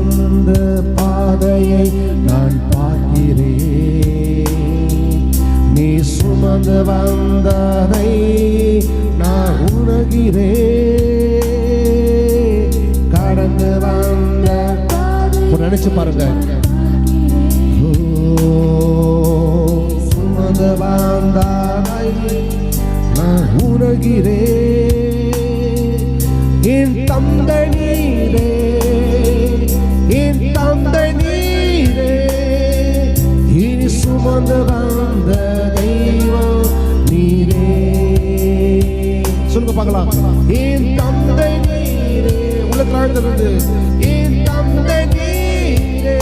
வந்த பாதையை நான் பார்க்கிறேன். நீ சுமந்து வந்ததை நான் உணர்கிறேன். கடந்து வந்த நினைச்சு பாருங்க. சுமந்து வந்ததை நான் உணர்கிறேன். என் தந்தை நீரே, என் தந்தை நீரே, இனி சுமந்து வந்த தெய்வம் நீரே. சொல்லுங்க பார்க்கலாம். என் தந்தை நீரே, உள்ளத்துல ஆழ்ந்திருந்து என் தந்தை நீரே,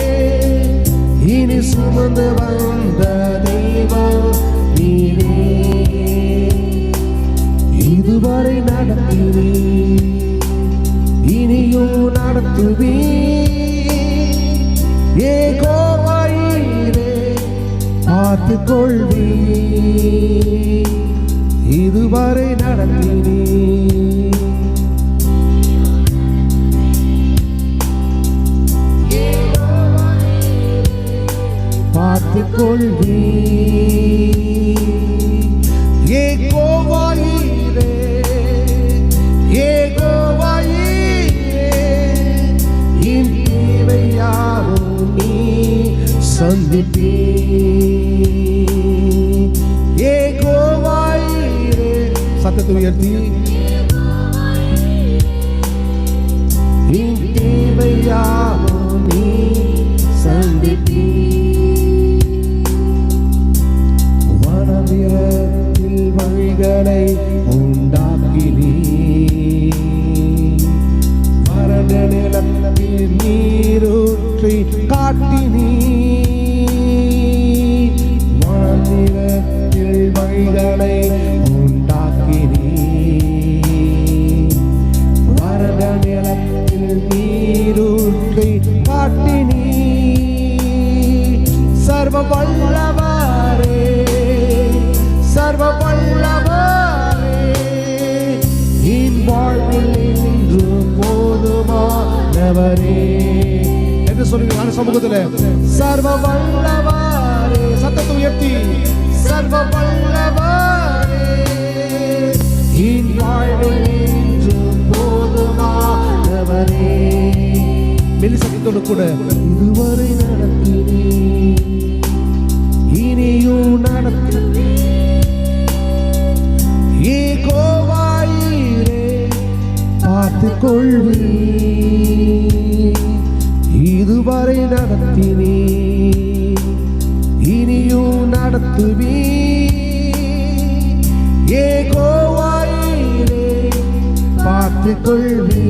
இனி சுமந்து வந்த தெய்வம் நீரே. இதுவரை நடத்துவே, இனியும் நடத்துவே. யெகோவாயிரே பார்த்துக் கொள்வே. இதுவரை நடத்தினே, பார்த்துக் கொள்வே. யெகோவாயிரே, யெகோவாயிரே, என் தேவை யாவும் நீ சந்திப்பே. யெகோவாயிரே, சத்தத்தை உயர்த்தி என் தேவை யாவும் நீ சந்திப்பே. வனவிரத்தில் வழிகளை உண்டாக்கினீ, வறண்ட நிலத்தில் நீரூற்றி காட்டினீ. வனவிரத்தில் வழிகளை உண்டாக்கினீ, வறண்ட நிலத்தில் நீரூற்றி காட்டினீ. சர்வ வல்லவரே, சர்வ வல்லவரே, என் வாழ்வில் இன்று போதுமானவரே என்று சொல்லுங்க சமூகத்தில். சர்வ வல்லவரே, சத்தத்தை உயர்த்தி சர்வ வல்லவரே, என் வாழ்வில் இன்று போதுமானவரே. மெல்லிசத்தோடு கூட இதுவரை நடத்தினே, இனியும் நடத்தினே. யெகோவாயிரே பார்த்துக் கொள்வே. இதுவரை நடத்தினே, இனியும் நடத்துவே. யெகோவாயிரே பார்த்துக் கொள்வே.